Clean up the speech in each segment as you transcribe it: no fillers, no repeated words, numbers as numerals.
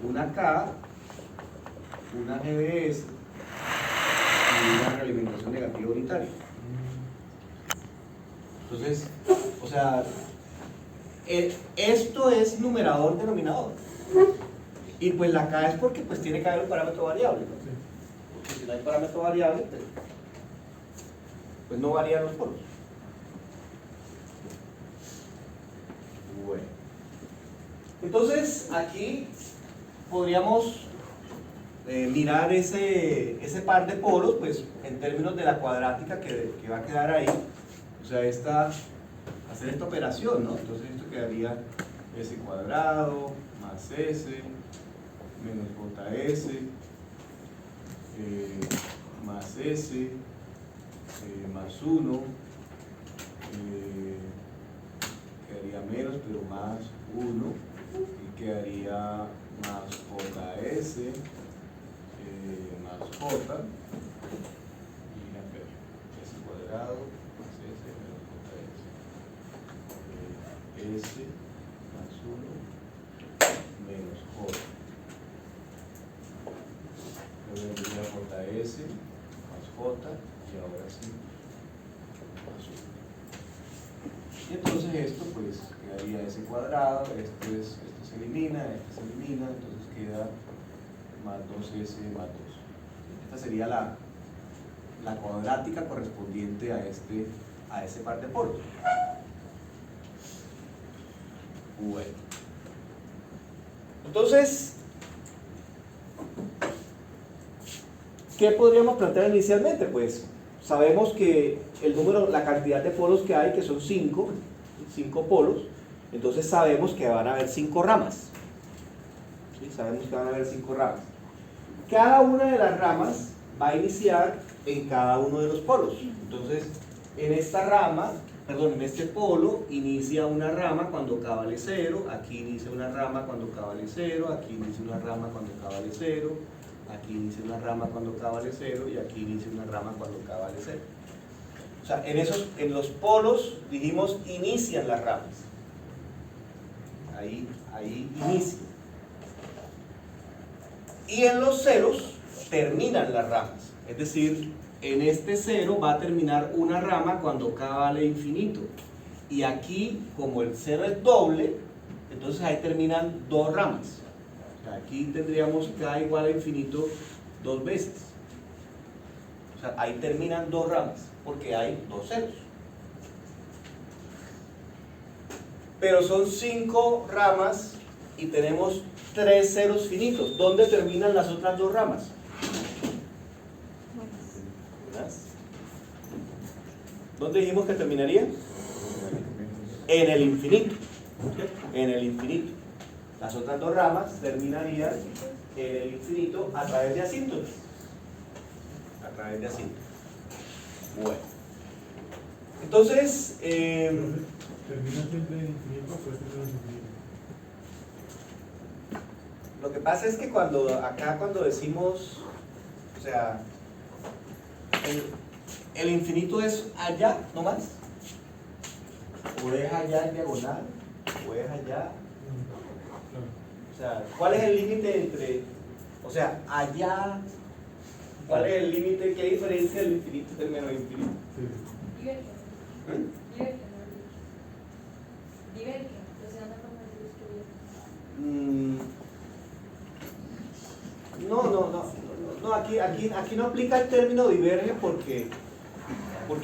una K, una GBS y una realimentación negativa unitaria. Entonces, o sea, esto es numerador-denominador. Y pues la K es porque pues tiene que haber un parámetro variable, ¿no? Porque si no hay parámetro variable, pues no varían los polos. Bueno. Entonces, aquí podríamos mirar ese par de polos, pues en términos de la cuadrática que va a quedar ahí. O sea, hacer esta operación, ¿no? Entonces esto quedaría s cuadrado más s menos js más s más 1 quedaría menos pero más 1 y quedaría más js más j y s cuadrado más s menos js s más 1 menos j. Luego vendría js más j y ahora sí más 1. Y entonces esto pues quedaría s cuadrado, esto se elimina, entonces queda más 2s más 2. Esta sería la cuadrática correspondiente a ese par de polos. Bueno. Entonces, ¿qué podríamos plantear inicialmente? Pues sabemos que la cantidad de polos que hay, que son 5 polos, entonces sabemos que van a haber 5 ramas. ¿Sí? Sabemos que van a haber 5 ramas. Cada una de las ramas va a iniciar en cada uno de los polos. Entonces, en este polo inicia una rama cuando k vale 0, aquí inicia una rama cuando k vale 0, aquí inicia una rama cuando k vale 0, aquí inicia una rama cuando k vale 0 y aquí inicia una rama cuando k vale 0. O sea, en los polos, dijimos, inician las ramas. Ahí inicia. Y en los ceros terminan las ramas. Es decir, en este 0 va a terminar una rama cuando k vale infinito. Y aquí, como el 0 es doble, entonces ahí terminan 2 ramas. O sea, aquí tendríamos k igual a infinito 2 veces. O sea, ahí terminan 2 ramas, porque hay 2 ceros. Pero son 5 ramas y tenemos 3 ceros finitos. ¿Dónde terminan las otras 2 ramas? ¿Dónde dijimos que terminaría? En el infinito. En el infinito. Las otras 2 ramas terminarían en el infinito a través de asíntotas. A través de asíntotas. Bueno. Entonces, ¿termina siempre en infinito o puede ser en infinito? lo que pasa es que cuando decimos, o sea, el infinito es allá nomás, o es allá en diagonal, o es allá. O sea, ¿cuál es el límite entre, o sea, allá, cuál es el límite, qué diferencia el infinito del menos infinito? No, aquí no aplica el término diverge porque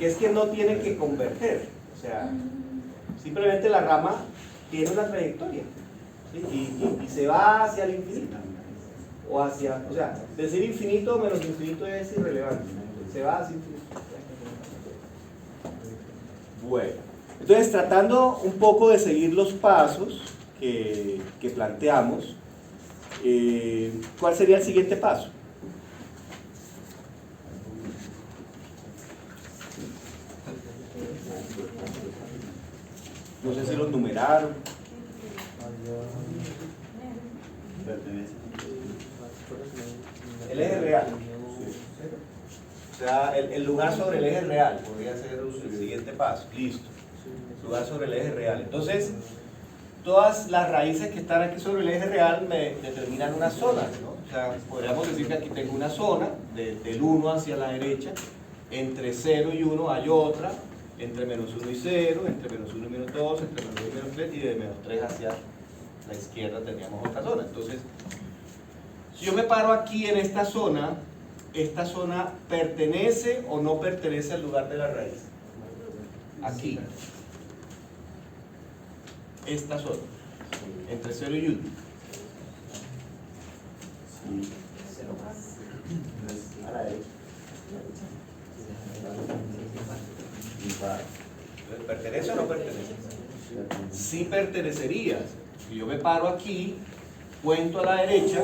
es que no tiene que converger. O sea, simplemente la rama tiene una trayectoria, ¿sí? y se va hacia el infinito. O sea, decir infinito menos infinito es irrelevante. Se va hacia infinito. Bueno, entonces tratando un poco de seguir los pasos que planteamos, ¿cuál sería el siguiente paso? No sé si los numeraron. El eje real. O sea, el lugar sobre el eje real podría ser el siguiente paso. Listo. Lugar sobre el eje real. Entonces, todas las raíces que están aquí sobre el eje real me determinan una zona, ¿no? O sea, podríamos decir que aquí tengo una zona del 1 hacia la derecha, entre 0 y 1 hay otra, entre menos 1 y 0, entre menos 1 y menos 2, entre menos 2 y menos 3, y de menos 3 hacia la izquierda teníamos otra zona. Entonces, si yo me paro aquí en esta zona pertenece o no pertenece al lugar de la raíz. Aquí. Esta zona. Entre 0 y 1. A la derecha. ¿Pertenece o no pertenece? Sí pertenecería. Si yo me paro aquí, cuento a la derecha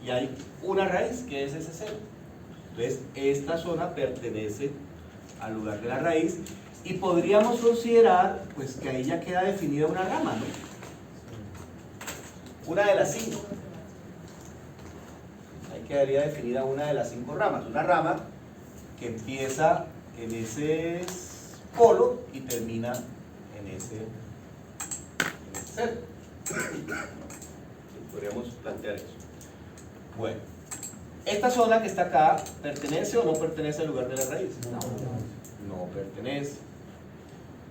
y hay una raíz que es ese 0. Entonces, esta zona pertenece al lugar de la raíz y podríamos considerar pues que ahí ya queda definida una rama, ¿no? Una de las 5. Ahí quedaría definida una de las 5 ramas. Una rama que empieza en ese polo y termina en ese centro. Podríamos plantear eso. Bueno, esta zona que está acá, ¿pertenece o no pertenece al lugar de la raíz? No pertenece.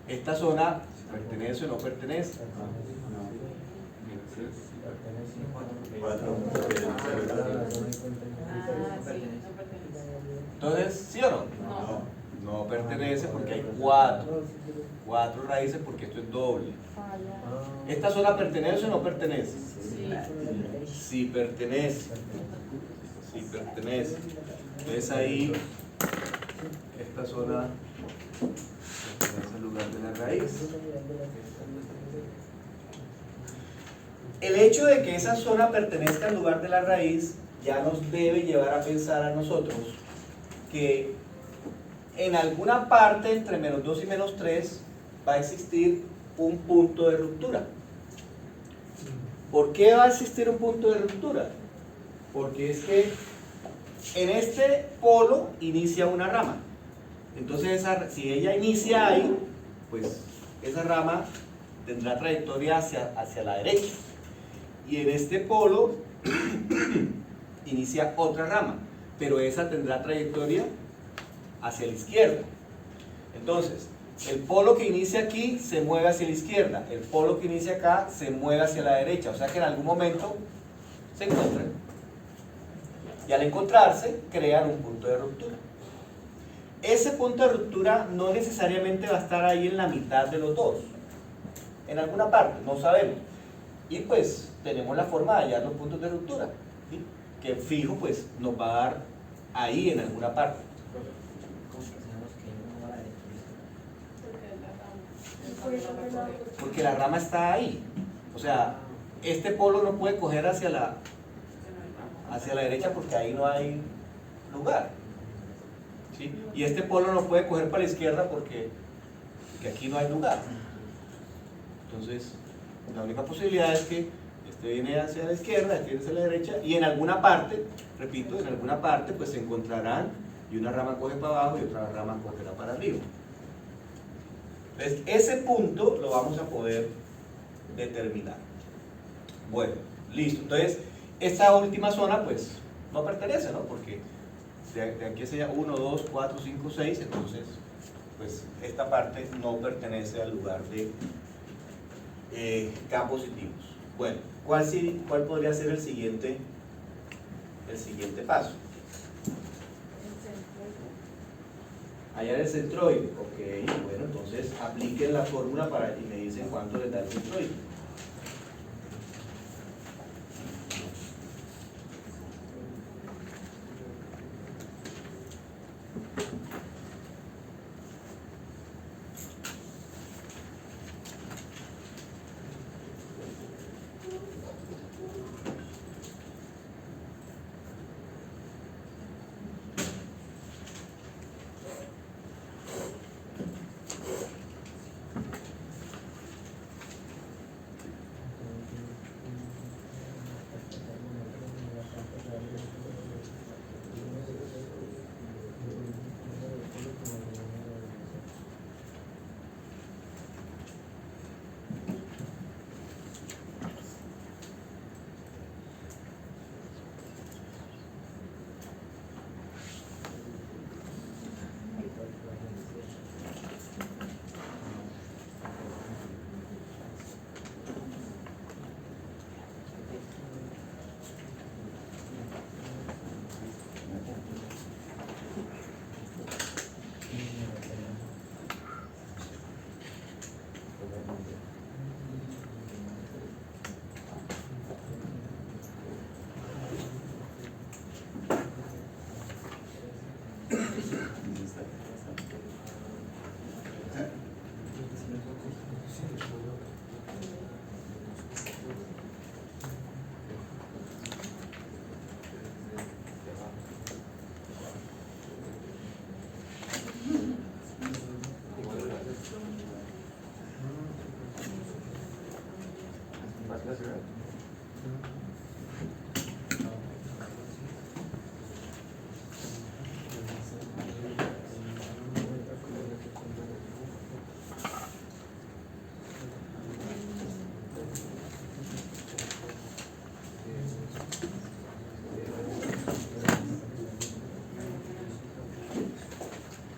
Esta zona, ¿pertenece o no pertenece? Entonces, ¿sí o no? No pertenece porque hay 4 raíces porque esto es doble. ¿Esta zona pertenece o no pertenece? Sí pertenece. Sí pertenece. Entonces ahí, esta zona pertenece al lugar de la raíz. El hecho de que esa zona pertenezca al lugar de la raíz ya nos debe llevar a pensar a nosotros que en alguna parte entre menos 2 y menos 3 va a existir un punto de ruptura. ¿Por qué va a existir un punto de ruptura? Porque es que en este polo inicia una rama. Entonces, si ella inicia ahí, pues esa rama tendrá trayectoria hacia la derecha. Y en este polo inicia otra rama, pero esa tendrá trayectoria hacia la izquierda. Entonces, el polo que inicia aquí se mueve hacia la izquierda, el polo que inicia acá se mueve hacia la derecha, o sea que en algún momento se encuentran. Y al encontrarse, crean un punto de ruptura. Ese punto de ruptura no necesariamente va a estar ahí en la mitad de los dos, en alguna parte, no sabemos. Y pues tenemos la forma de hallar los puntos de ruptura, ¿sí? Que fijo pues nos va a dar ahí en alguna parte. Porque la rama está ahí. O sea, este polo no puede coger hacia la derecha porque ahí no hay lugar, ¿sí? Y este polo no puede coger para la izquierda porque aquí no hay lugar. Entonces, la única posibilidad es que este viene hacia la izquierda, este viene hacia la derecha, y en alguna parte, repito, en alguna parte pues se encontrarán y una rama coge para abajo y otra rama cogerá para arriba. Entonces, ese punto lo vamos a poder determinar. Bueno, listo. Entonces, esta última zona pues no pertenece, ¿no? Porque de aquí sería 1, 2, 4, 5, 6, entonces pues esta parte no pertenece al lugar de K positivos. Bueno, ¿cuál podría ser el siguiente paso? Hallar el centroide. Ok, bueno, entonces apliquen la fórmula y me dicen cuánto les da el centroide.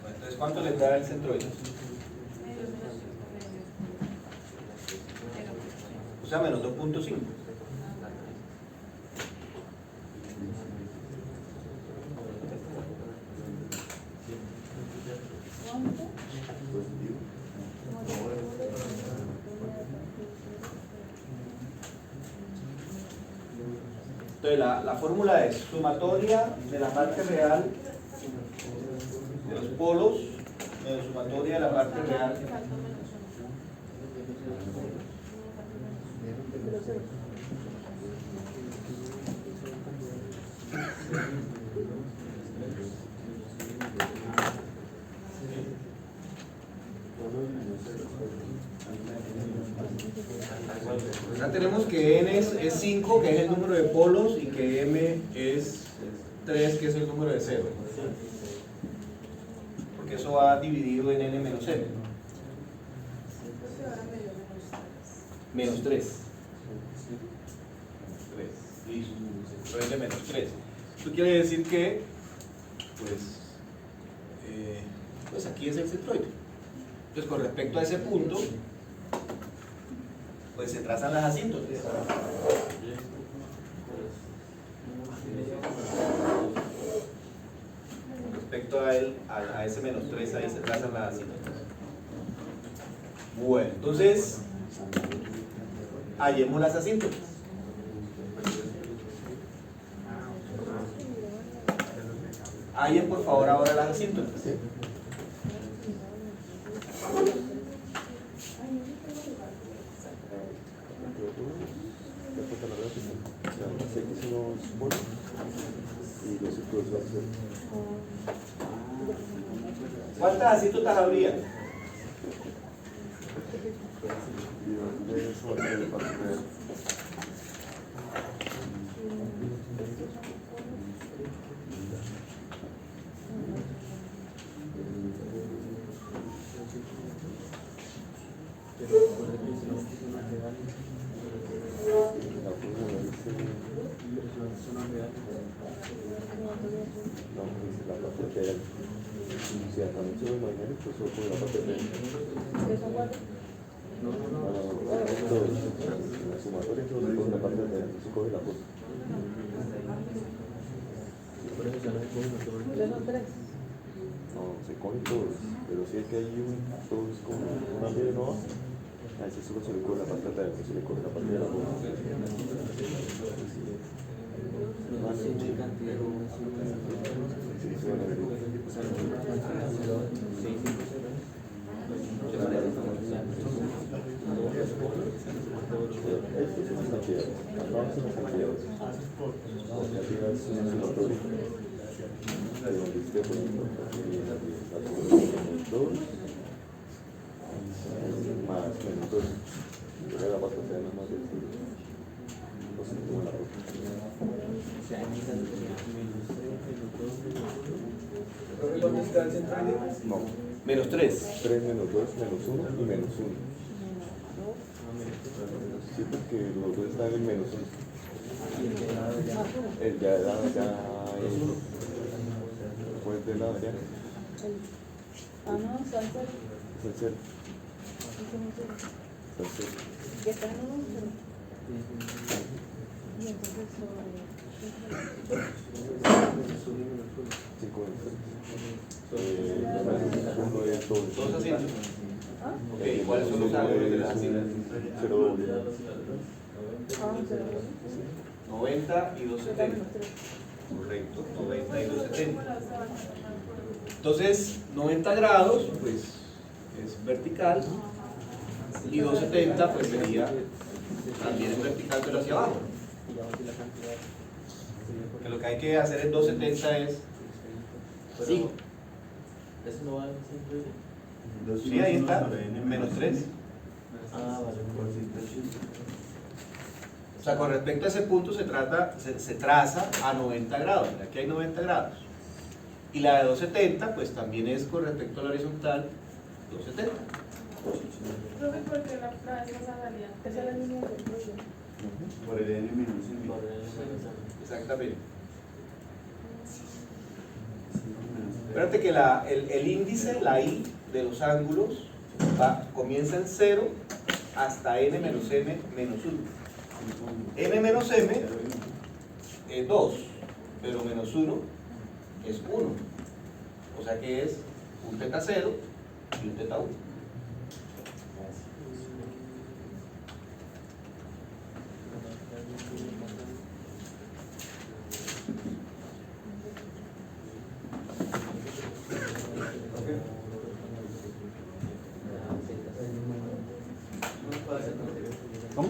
Entonces, ¿cuánto le da el centroide? O sea, menos 2.5. Entonces, la fórmula es sumatoria de la parte real de los polos menos sumatoria de la parte real ya tenemos que n es 5, que es el número de polos, y que m es 3, que es el número de cero, porque eso va dividido en n menos m. Menos 3. Listo. Entonces de menos 3. Esto quiere decir que, pues aquí es el centroide. Entonces, con respecto a ese punto, pues se trazan las asíntotas. Con respecto a ese menos 3, ahí se trazan las asíntotas. Bueno, entonces, hallemos las asíntotas. Hallen por favor ahora las asíntotas. ¿Cuántas asíntotas habría? No, se cogen todos, pero si es que hay todos como una media no, a ese solo se le coge la parte de atrás, se le coge la parte de abajo. Estos son las cantidades, abajo son las cantidades. Porque arriba es un sumatorio. De donde esté poniendo menos 2 más menos 2. Pero la parte de más del positivo en la ruta. No. Menos 3. 3 menos 2 menos 1 y menos 1. Sí, porque los dos están en menos 1. El ya pues de lado ya. No, está el cero. Es el cero. Es el cero. Ya está en un cero. Y entonces uno es todo. Dos asíntotas. Ok, ¿cuáles son los ángulos de las asíntotas? 0 doble. 90 y 270. Correcto, 90 y 270. Entonces, 90 grados, pues, es vertical, y 270, pues, sería también en vertical, pero hacia abajo. Que lo que hay que hacer en 270 es 5. ¿Eso no va a ser? Sí, ahí está, menos 3. Ah, vale. O sea, con respecto a ese punto se traza a 90 grados. Aquí hay 90 grados. Y la de 270, pues también es con respecto a la horizontal 270. Profe, ¿por qué la vez pasada salía? Esa es la línea del rollo. Por el n menos Por el también. Espérate que el índice, la I de los ángulos, comienza en 0 hasta n menos m menos 1. N menos m es 2, pero menos 1 es 1. O sea que es un teta 0 y un teta 1. ¿Cómo?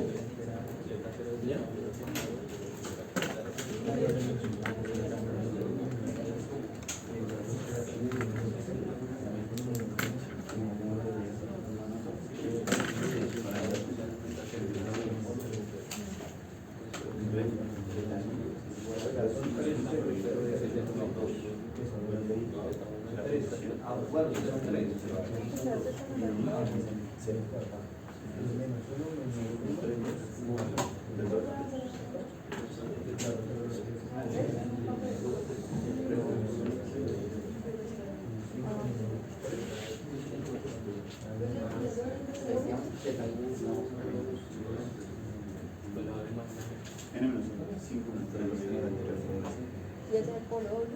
Y ese es el polo doble.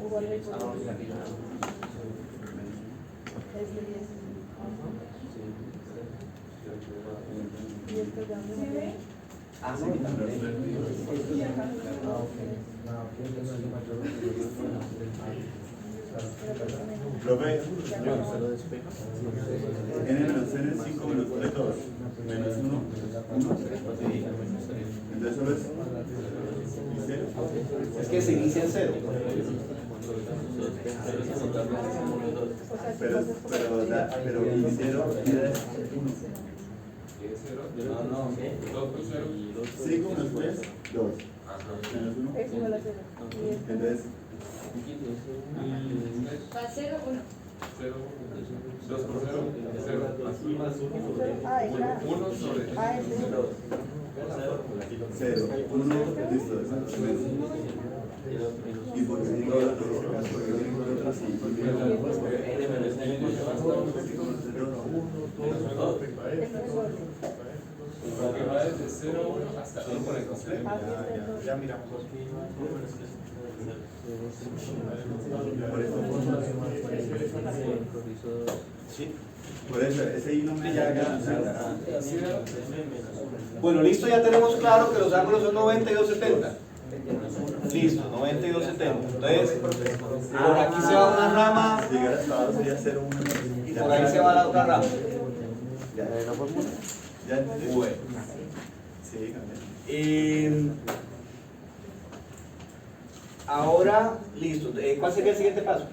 Igual el polo doble. Es de 10. Y esto ya Ah, sí, Profe, n menos n es 5 menos 3, 2, menos 1, 1. Entonces solo es y 0. es que se inicia en 0. Pero y 0 es 1. 5 menos 3, 2. Menos 1. es igual a 0. Entonces, ¿A 0 o 1? 2 por 0, 0 más 1. Ah, es la. 1 sobre Ah, es 0. 0, 1, listo. Y por qué digo otras sí. que va desde 0 a 1 hasta 1 por el completo. Ya miramos. Sí. Por eso, ese I no me llega. Bueno, listo, ya tenemos claro que los ángulos son 90 y 270. Listo, 90 y 270. Entonces, por aquí se va una rama Llegar hasta 2 sería 0, 1. y por ahí se va la otra rama. Ya, la fórmula. Ya entendí. Bueno. Sí, cambié. Ahora, listo. ¿Cuál sería el siguiente paso?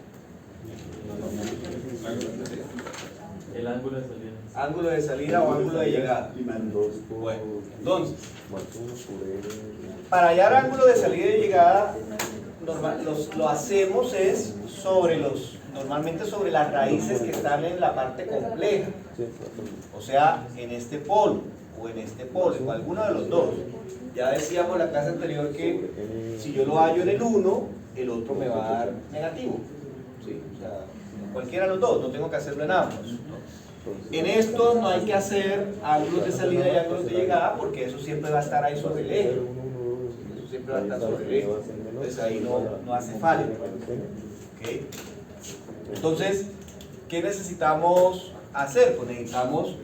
El ángulo de salida. Ángulo de salida o ángulo de llegada. Y más 2 por. Bueno, entonces, Más 1 por n. para hallar ángulo de salida y llegada, lo hacemos es normalmente sobre las raíces que están en la parte compleja. Sí, O sea, en este polo o en este polo, o alguno de los dos. Ya decíamos en la clase anterior que si yo lo hallo en el 1, el otro me va a dar negativo. ¿Sí? O sea, cualquiera de los dos, no tengo que hacerlo en ambos. En esto no hay que hacer ángulos de salida y ángulos de llegada porque eso siempre va a estar ahí sobre el eje. Eso siempre va a estar sobre el eje. Entonces ahí no hace falta. ¿Okay? Entonces, ¿qué necesitamos hacer? Pues necesitamos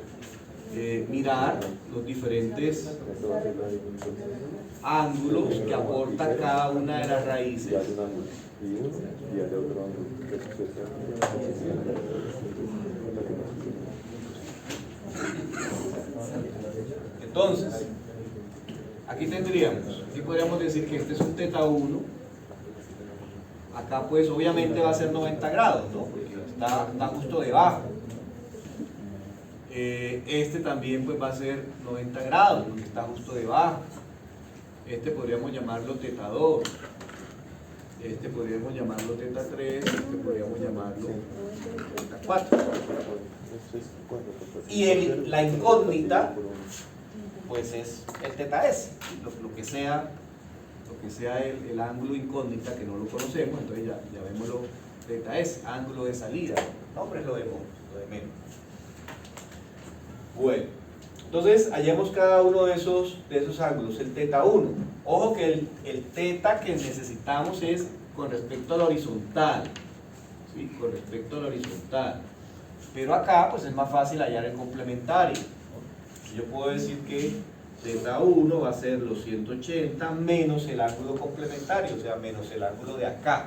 mirar los diferentes ángulos que aporta cada una de las raíces. Y hace un ángulo. Y uno, y hace otro ángulo. Entonces, aquí podríamos decir que este es un teta 1. Acá pues obviamente va a ser 90 grados, ¿no? Porque está justo debajo. Este también pues va a ser 90 grados, porque está justo debajo. Este podríamos llamarlo teta 2. Este podríamos llamarlo teta 3. Este podríamos llamarlo teta 4. Y la incógnita pues es el teta S, lo que sea el ángulo incógnita que no lo conocemos, entonces ya vemoslo, teta S, ángulo de salida, nombres lo de menos. Bueno, entonces hallemos cada uno de esos ángulos, el teta 1. Ojo que el teta que necesitamos es con respecto a la horizontal, ¿sí? Con respecto a la horizontal. Pero acá pues es más fácil hallar el complementario. Yo puedo decir que teta 1 va a ser los 180 menos el ángulo complementario, o sea, menos el ángulo de acá,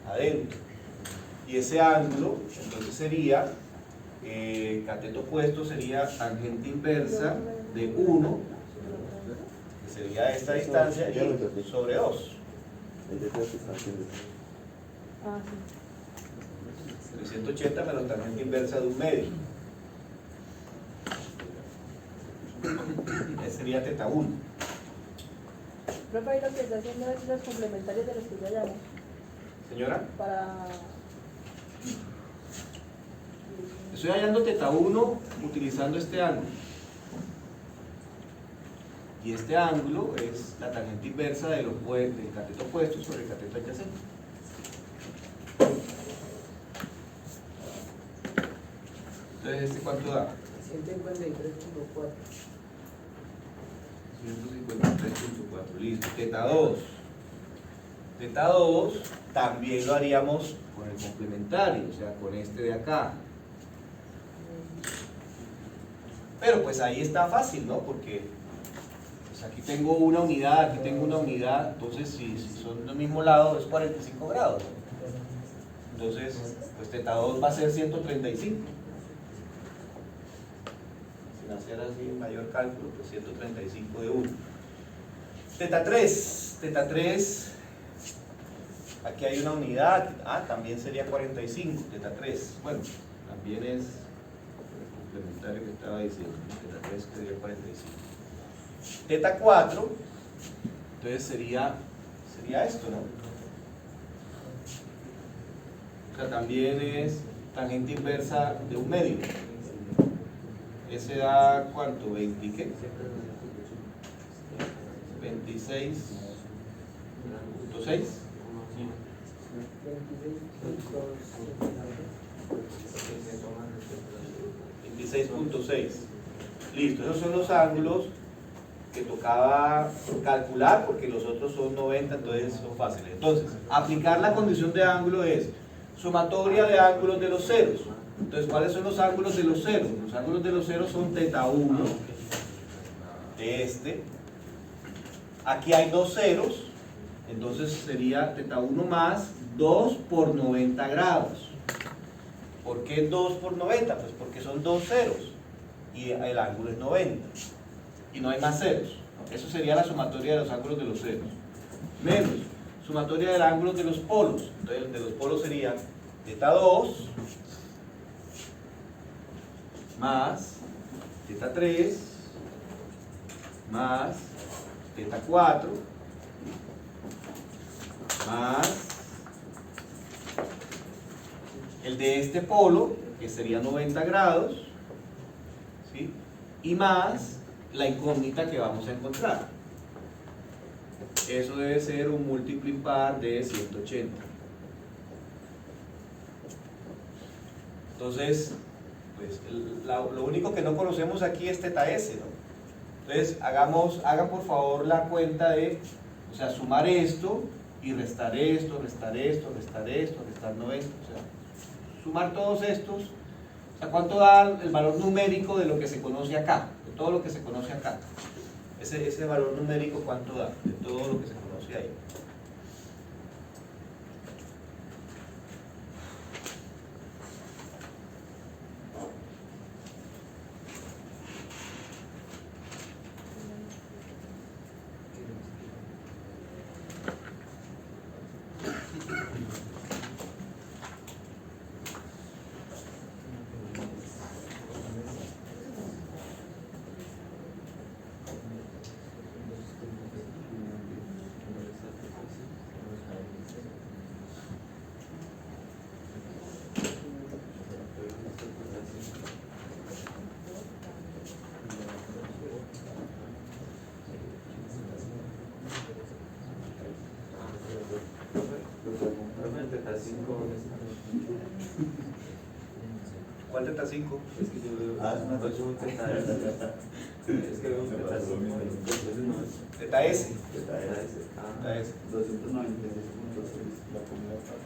adentro. Y ese ángulo, entonces sería, cateto opuesto sería tangente inversa de 1, que sería esta distancia, y sobre 2. El de tres está haciendo. Ah, sí. 380 menos tangente inversa de 1 medio. Ese sería teta 1. Profe, ahí lo que está haciendo es los complementarios de los que ya llamamos. Señora, Para... estoy hallando teta 1 utilizando este ángulo. Y este ángulo es la tangente inversa del cateto opuesto sobre el cateto adyacente. Entonces, ¿este cuánto da? 153.4. 153.4, listo. Teta 2. Teta 2 también lo haríamos con el complementario, o sea, con este de acá. Pero pues ahí está fácil, ¿no? Porque pues aquí tengo una unidad, aquí tengo una unidad, entonces si son del mismo lado es 45 grados. Entonces, pues teta 2 va a ser 135. Sin hacer así mayor cálculo, pues 135 de 1. Teta 3, aquí hay una unidad, también sería 45, teta 3, bueno, también es el complementario que estaba diciendo, teta 3 sería 45. Teta 4, entonces sería esto, ¿no? O sea, también es tangente inversa de 1 medio. Ese da ¿cuánto? 20, ¿qué? 26.6. 26.6. Listo, esos son los ángulos que tocaba calcular porque los otros son 90, entonces son fáciles. Entonces, aplicar la condición de ángulo es sumatoria de ángulos de los ceros. Entonces, ¿cuáles son los ángulos de los ceros? Los ángulos de los ceros son teta 1 de este. Aquí hay dos ceros, entonces sería teta 1 más 2 por 90 grados. ¿Por qué 2 por 90? Pues porque son dos ceros y el ángulo es 90 y no hay más ceros. Eso sería la sumatoria de los ángulos de los ceros. Menos sumatoria del ángulo de los polos. Entonces, de los polos sería teta 2 más teta 3 más teta 4 más el de este polo, que sería 90 grados, ¿sí? Y más la incógnita que vamos a encontrar. Eso debe ser un múltiplo impar de 180. Entonces, pues lo único que no conocemos aquí es teta S, ¿no? Entonces, hagan por favor la cuenta de, o sea, sumar esto y restar esto, restar esto, restar esto, restar 90, o sea, sumar todos estos, o sea, ¿cuánto da el valor numérico de lo que se conoce acá? De todo lo que se conoce acá. Ese valor numérico, ¿cuánto da? De todo lo que se conoce ahí. ¿Cuál teta 5? Es que yo veo. Ah, es una no, yo un teta S. Es que veo un teta S. Entonces no es. Teta S. Teta S. Teta S. 296.6, la primera parte.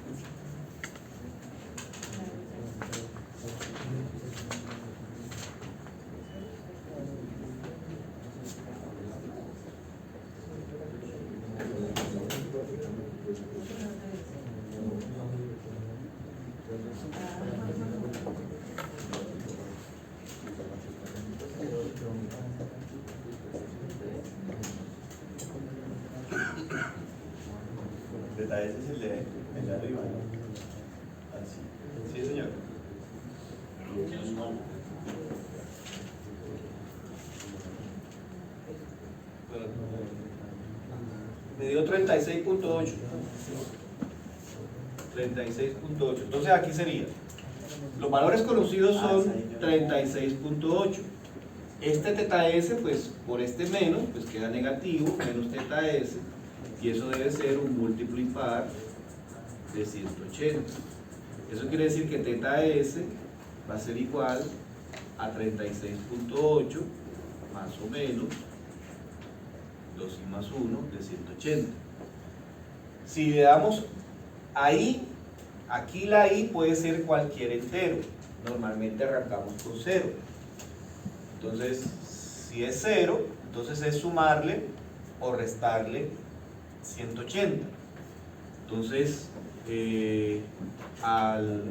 Ese es el de arriba, ¿no? Así. Sí, señor. Me dio 36.8. 36.8. Entonces aquí sería. Los valores conocidos son 36.8. Este teta S, pues por este menos, pues queda negativo, menos teta S. Y eso debe ser un múltiplo impar de 180. Eso quiere decir que teta S va a ser igual a 36.8 más o menos 2 y más 1 de 180. Si le damos ahí, aquí la I puede ser cualquier entero. Normalmente arrancamos con 0. Entonces, si es 0, entonces es sumarle o restarle 180. Entonces, al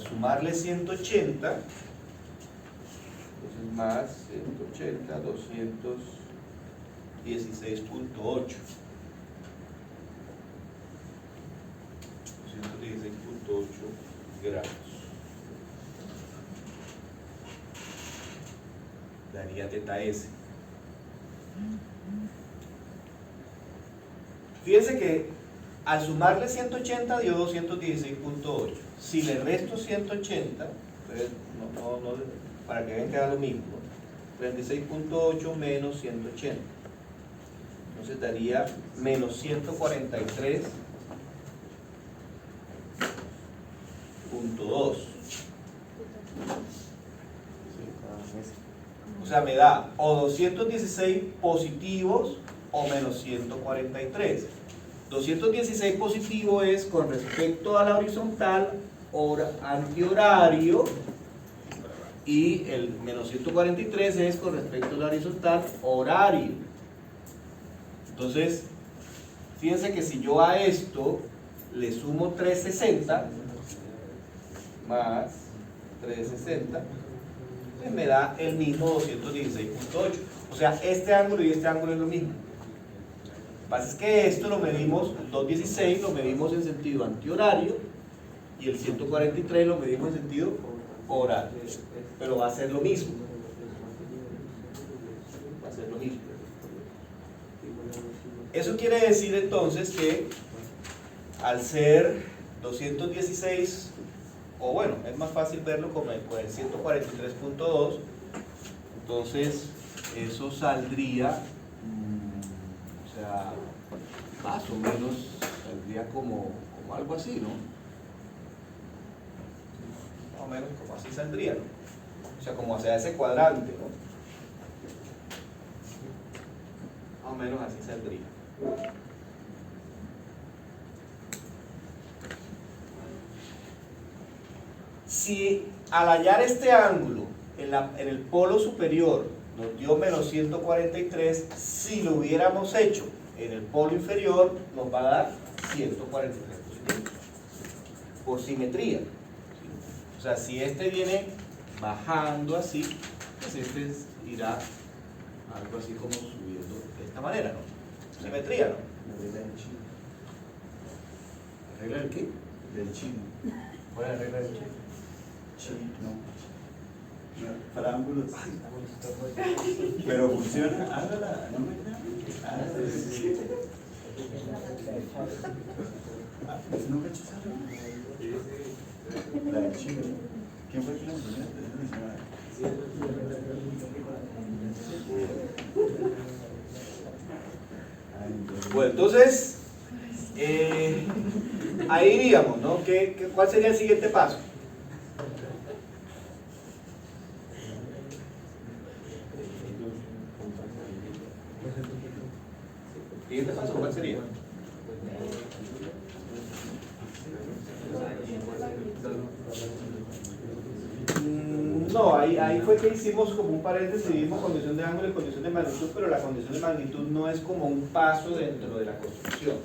sumarle 180, entonces más 180, 216.8. 216.8 gramos. Daría teta S. Fíjense que al sumarle 180 dio 216.8. Si le resto 180, entonces para que vean que da lo mismo, 36.8 menos 180. Entonces daría menos 143.2. O sea, me da o 216 positivos o menos 143. 216 positivo es con respecto a la horizontal antihorario, y el menos 143 es con respecto a la horizontal horario. Entonces, fíjense que si yo a esto le sumo 360 más 360, pues me da el mismo 216.8. O sea, este ángulo y este ángulo es lo mismo. Lo que pasa es que esto lo medimos, el 216 lo medimos en sentido antihorario y el 143 lo medimos en sentido horario. Pero va a ser lo mismo. Va a ser lo mismo. Eso quiere decir entonces que al ser 216, o bueno, es más fácil verlo con el 143.2, entonces eso saldría, o sea, más o menos saldría como algo así, ¿no? Más o menos como así saldría, ¿no? O sea, como hacia ese cuadrante, ¿no? Más o menos así saldría. Si al hallar este ángulo en el polo superior nos dio menos 143, si lo hubiéramos hecho en el polo inferior nos va a dar 143 positivo, por simetría. O sea, si este viene bajando así, pues este irá algo así como subiendo de esta manera, ¿no? Simetría, ¿no? ¿La regla del qué? Del chino. ¿Cuál es la regla del chino? No. Para ángulos. Pero funciona. Hágala. No me llames. ¿No cacharon? La del chino. ¿Quién fue el que la enseñó? Bueno, entonces, Ahí iríamos, ¿no? ¿Cuál sería el siguiente paso? Siguiente paso, ¿cuál sería? No, ahí fue que hicimos como un paréntesis, dimos condición de ángulo y condición de magnitud, pero la condición de magnitud no es como un paso dentro de la construcción.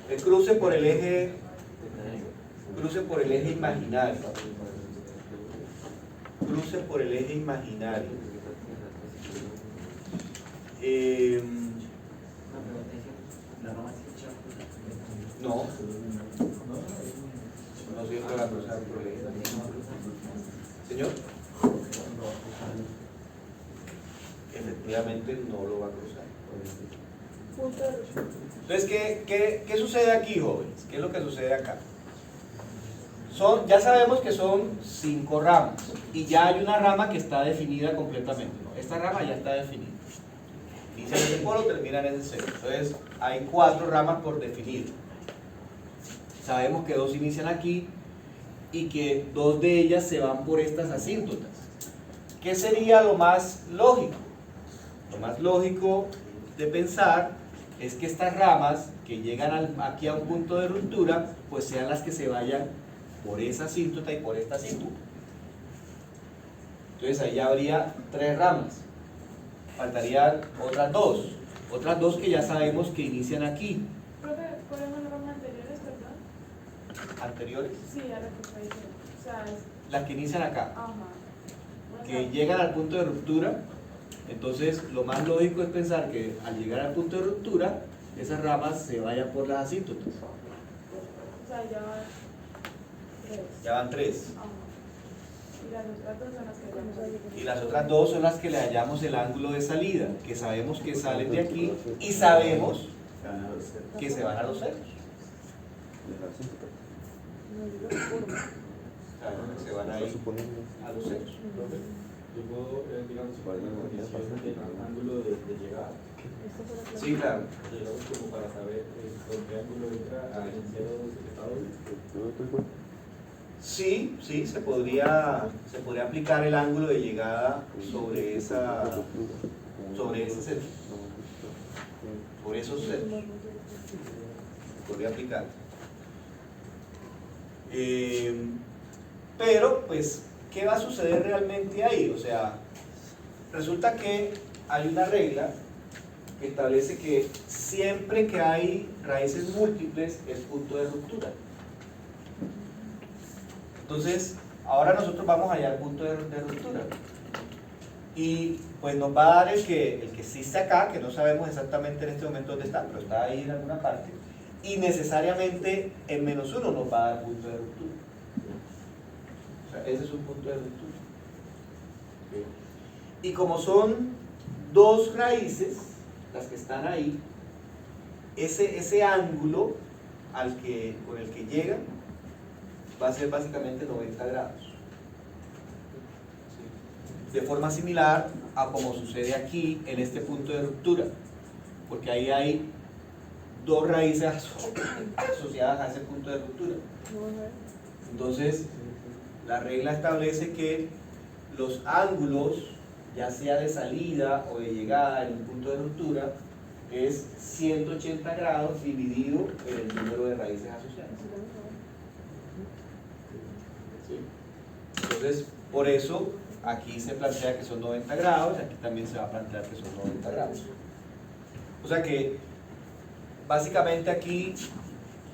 El cruce por el eje imaginario. Cruce por el eje imaginario. No. No siempre va a cruzar por el eje. Señor. Efectivamente no lo va a cruzar. Entonces, ¿qué sucede aquí, jóvenes? ¿Qué es lo que sucede acá? Ya sabemos que son 5 ramas y ya hay una rama que está definida completamente, ¿no? Esta rama ya está definida. Inicia en ese polo, termina en ese cero. Entonces, hay 4 ramas por definir. Sabemos que 2 inician aquí y que 2 de ellas se van por estas asíntotas. ¿Qué sería lo más lógico? Lo más lógico de pensar es que estas ramas que llegan aquí a un punto de ruptura, pues sean las que se vayan por esa asíntota y por esta asíntota. Entonces ahí ya habría 3 ramas. Faltarían otras 2 que ya sabemos que inician aquí. Profe, ¿podemos las ramas anteriores, perdón? ¿Anteriores? Sí, a lo que está diciendo. O sea, Las que inician acá. ajá. O Que sea, llegan al punto de ruptura. Entonces lo más lógico es pensar que al llegar al punto de ruptura, esas ramas se vayan por las asíntotas. o sea, ya van 3. Ya van 3. Ajá. Y las otras 2 son las que vamos a llegar. Y las otras 2 son las que le hallamos el ángulo de salida, que sabemos que salen de aquí y sabemos que se van a los ceros. Sabemos que se van a ir a los ceros. Yo puedo, digamos, el ángulo de llegada. Sí, claro. Digamos, como para saber con qué ángulo entra a iniciar los estados. Sí, se podría aplicar el ángulo de llegada sobre ese centro, sobre esos centros. Podría aplicar. Pero, pues, ¿qué va a suceder realmente ahí? O sea, resulta que hay una regla que establece que siempre que hay raíces múltiples es punto de ruptura. Entonces, ahora nosotros vamos allá al punto de ruptura. Y pues nos va a dar el que sí está acá, que no sabemos exactamente en este momento dónde está, pero está ahí en alguna parte. Y necesariamente en -1 nos va a dar punto de ruptura. O sea, ese es un punto de ruptura. ¿Okay? Y como son 2 raíces, las que están ahí, ese ángulo con el que llegan va a ser básicamente 90 grados. ¿Sí? De forma similar a como sucede aquí en este punto de ruptura, porque ahí hay 2 raíces asociadas a ese punto de ruptura. Entonces, la regla establece que los ángulos, ya sea de salida o de llegada en un punto de ruptura, es 180 grados dividido en el número de raíces asociadas. ¿Sí? Entonces, por eso aquí se plantea que son 90 grados, y aquí también se va a plantear que son 90 grados. O sea que, básicamente aquí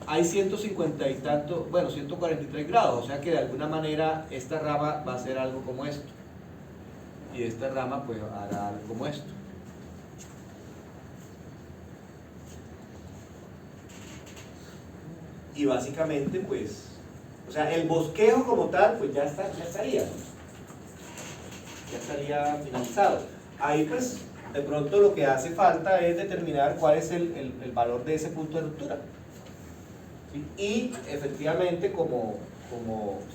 hay 150 y tanto, bueno, 143 grados, o sea que de alguna manera esta rama va a ser algo como esto. Y esta rama pues hará algo como esto. Y básicamente pues, o sea, el bosquejo como tal pues ya estaría finalizado. Ahí pues de pronto lo que hace falta es determinar cuál es el valor de ese punto de ruptura. ¿Sí? Y efectivamente como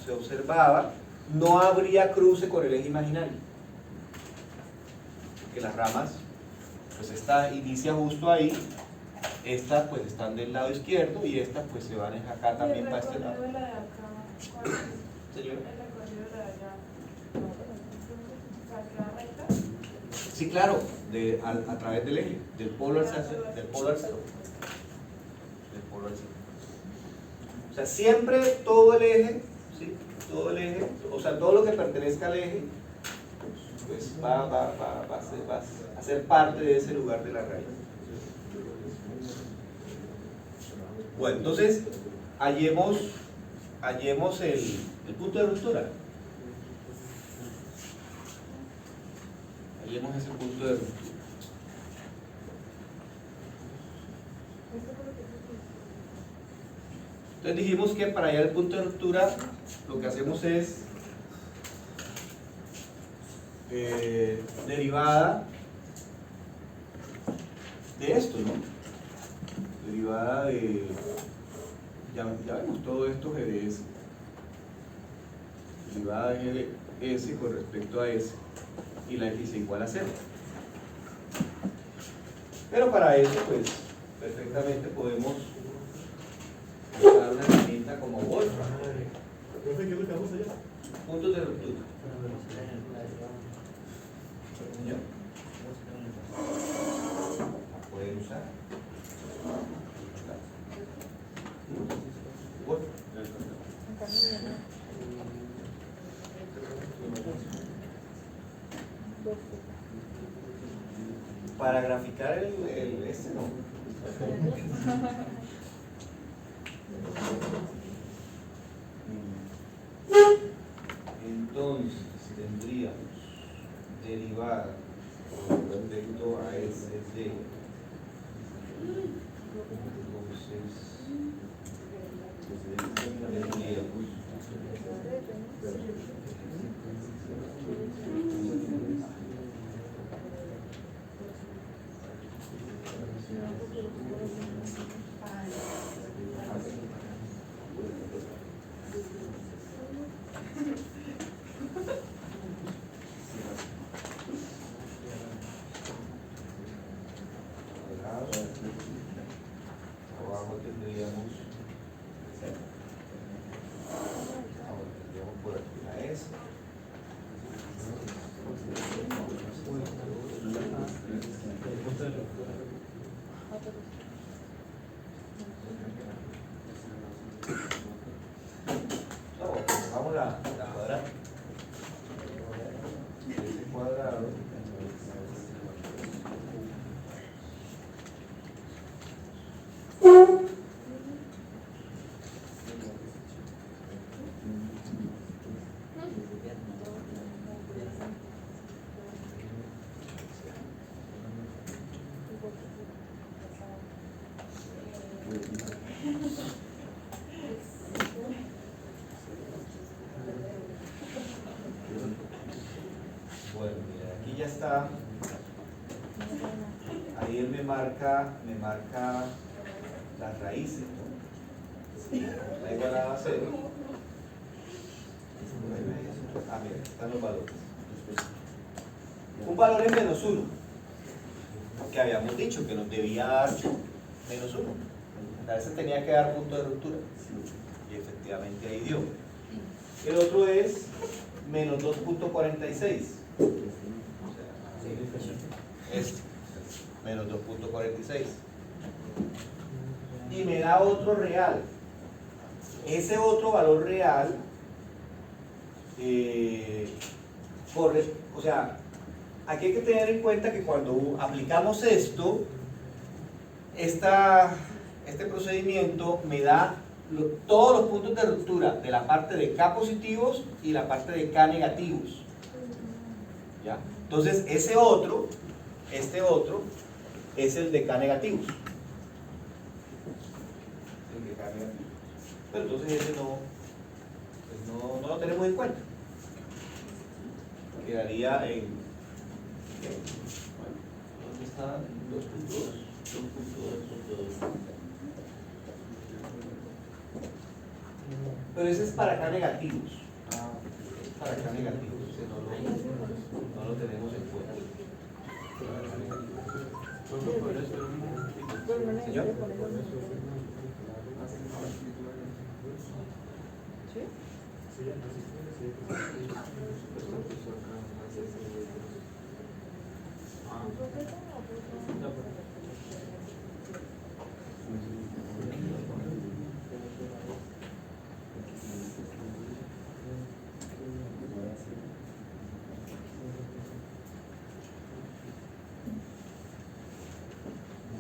se observaba, no habría cruce con el eje imaginario, porque las ramas pues esta inicia justo ahí, estas pues están del lado izquierdo y estas pues se van acá también para este lado. ¿Y el recorrido de la de acá? ¿Cuál es? Señora. El recorrido de la de allá. O sea, ¿queda recta? Sí, claro, a través del eje, del polo al cero. Del polo al cero. O sea, siempre todo el eje, ¿sí? Todo el eje, o sea, todo lo que pertenezca al eje, pues va a ser parte de ese lugar de la raíz. Bueno, entonces, hallemos el punto de ruptura. Hallemos ese punto de ruptura. Entonces dijimos que para hallar el punto de ruptura lo que hacemos es derivada de esto, ¿no? Derivada de, ya vemos todo esto GDS, derivada de GDS con respecto a S y la X igual a 0. Pero para eso pues perfectamente podemos usar una herramienta como Wolfram. Profe, ¿qué es lo que vamos allá? Puntos de ruptura. ¿Ya? La pueden usar. Para graficar este no. Entonces tendríamos derivada con respecto a SD. Entonces tendríamos abajo tendríamos por aquí la S. Vamos a cuadrada. Ese cuadrado bueno, mira, aquí ya está. Ahí él me marca las raíces, ¿no? Está igualada a 0. Ah, mira, están los valores. Un valor es menos 1, que habíamos dicho que nos debía dar menos 1. A veces tenía que dar punto de ruptura. Y efectivamente ahí dio. El otro es menos 2.46. Es menos 2.46. Y me da otro real. Ese otro valor real, o sea, aquí hay que tener en cuenta que cuando aplicamos esto, este procedimiento me da todos los puntos de ruptura de la parte de K positivos y la parte de K negativos. ¿Ya? Entonces, este otro es el de K negativos. El de K negativos. Pero entonces ese no lo tenemos en cuenta. Quedaría en... ¿Dónde están 2.2? 2.2. Pero ese es para K negativos. Para K negativos. Ese no lo tenemos en cuenta. Pero no necesito Señor. poner los números. ¿Sí?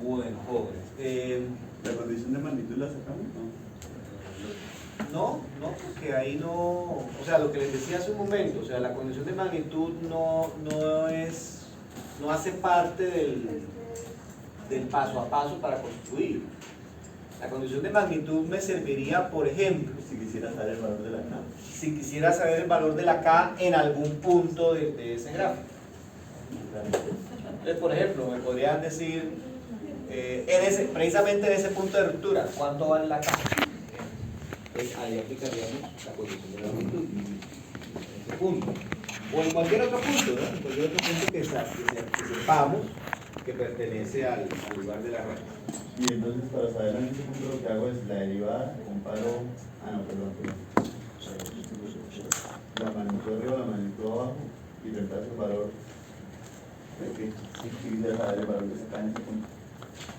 Bueno, jóvenes. ¿La condición de magnitud la sacamos? No, porque ahí no, o sea, lo que les decía hace un momento, o sea, la condición de magnitud no hace parte del paso a paso para construir. La condición de magnitud me serviría, por ejemplo, Si quisiera saber el valor de la K. si quisiera saber el valor de la K en algún punto de ese gráfico. Entonces, por ejemplo, me podrían decir, precisamente en ese punto de ruptura, ¿cuánto vale la K? Entonces, ahí aplicaríamos la condición de magnitud, en ese punto. O en cualquier otro punto, ¿no? En cualquier otro punto que sepamos que pertenece al lugar de la red. Y entonces para saber en ese punto lo que hago es la derivada, comparo, perdón. La magnitud arriba, la magnitud abajo y reemplazo el valor. Si quisiera saber el valor de esa K en ese punto.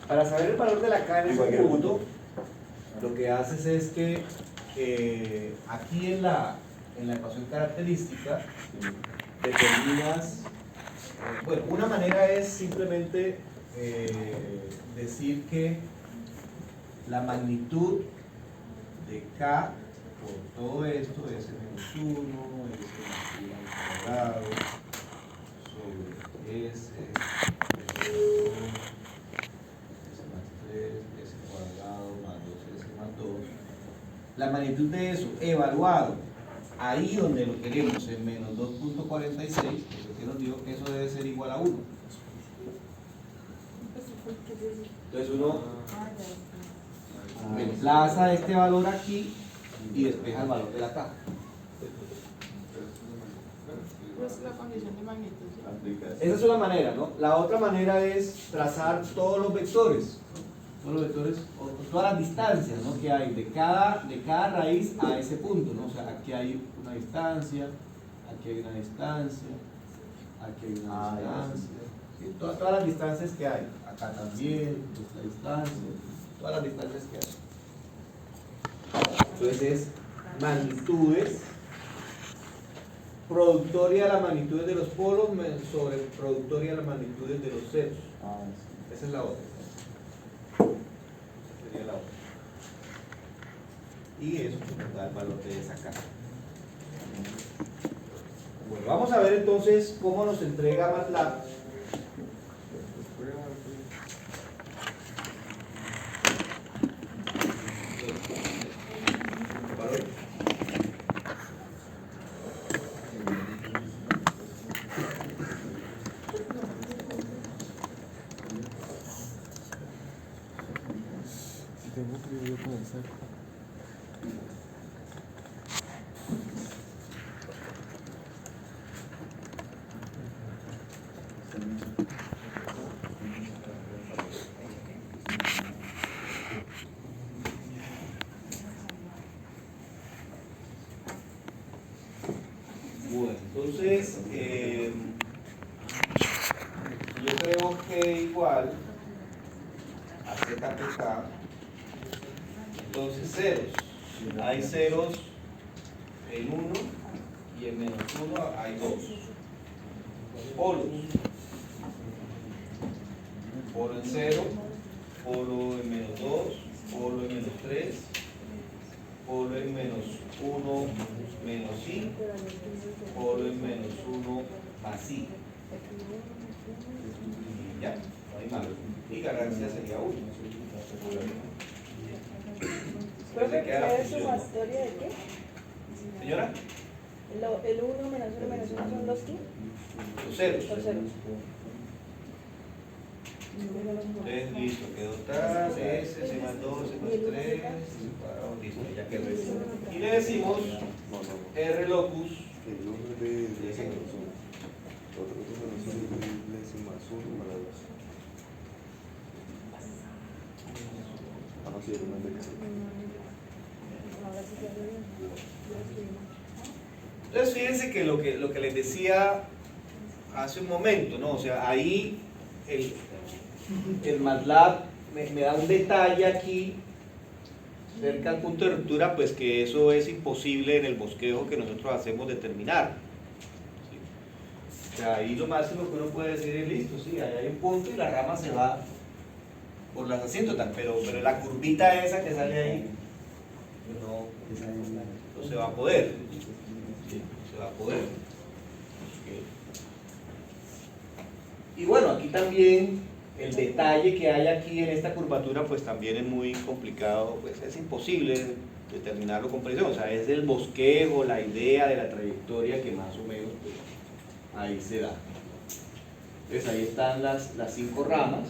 Para saber el valor de la K en En ese cualquier punto, lo que haces es que aquí en la ecuación característica determinas, bueno, una manera es simplemente decir que la magnitud de K por todo esto es S-1, S al cuadrado, sobre S, S más 3, S cuadrado más 2S más 2. La magnitud de eso evaluado ahí donde lo queremos en menos 2.46, porque nos dijo que eso debe ser igual a 1. Entonces uno reemplaza este valor aquí y despeja el valor de la K. Es la condición de magnitud. Esa es una manera, ¿no? La otra manera es trazar todos los vectores, o todas las distancias, ¿no?, que hay de cada raíz a ese punto, ¿no? O sea, aquí hay una distancia, aquí hay una distancia, aquí hay una distancia, ¿sí? Todas las distancias que hay, acá también, esta distancia, todas las distancias que hay. Entonces es magnitudes, productoria de las magnitudes de los polos sobre productoria de las magnitudes de los ceros. Esa es la otra. Sería la otra. Y eso nos da el valor de esa K. Bueno, vamos a ver entonces cómo nos entrega MATLAB. Bueno, entonces yo creo que igual a ZPK, entonces ceros, hay ceros en 1 y en menos 1 hay 2 polos, polo en 0, polo en menos 2, polo en menos 3, polo en menos 1 menos I, polo en menos 1 más I. Y ya, no hay más. Y ganancia sería 1. ¿Profe, queda la qué es función. sumatoria de qué? Señora, El 1 menos 1 menos 1 son los qué? los ceros. Los ceros. Entonces, listo, quedó tal, S, C más 2, C más 3, listo, ya quedó eso. Y le decimos R locus, El número de S menos 1. Otro número es S más 1 más 2. Sí, era una fecha. Ahora sí ya lo vi. Entonces fíjense que lo que les decía hace un momento, ¿no? O sea, ahí el MATLAB me da un detalle aquí cerca al punto de ruptura, pues que eso es imposible en el bosquejo que nosotros hacemos determinar. ¿Sí? O sea, ahí lo máximo que uno puede decir es listo, sí, ahí hay un punto y la rama se va por las asíntotas, pero la curvita esa que sale ahí no se va a poder. ¿Sí? No se va a poder. Ok. Y bueno, aquí también el detalle que hay aquí en esta curvatura pues también es muy complicado, pues es imposible determinarlo con precisión, o sea, es el bosquejo, la idea de la trayectoria que más o menos pues, ahí se da. Entonces ahí están las 5 ramas,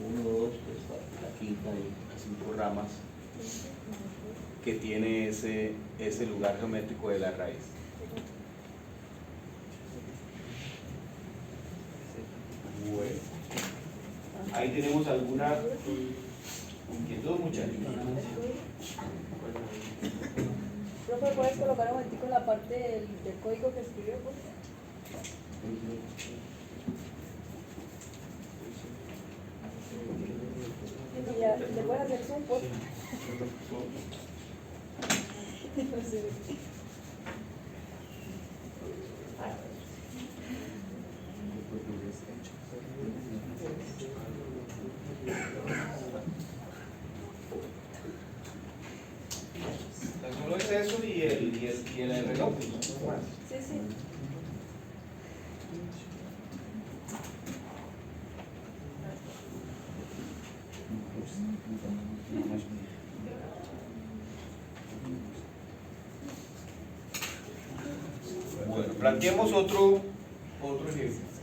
1, 2, 3, 4, la quinta y las 5 ramas que tiene ese lugar geométrico de la raíz. Bueno. Ahí tenemos alguna inquietud, muchachos. Profe, ¿puedes colocar un momentico la parte del código que escribió? Por favor? Y ya, ¿le puedes hacer zoom, por favor? No sé. Solo es eso y el reloj. ¿No? Sí, sí. Bueno, planteemos otro ejemplo.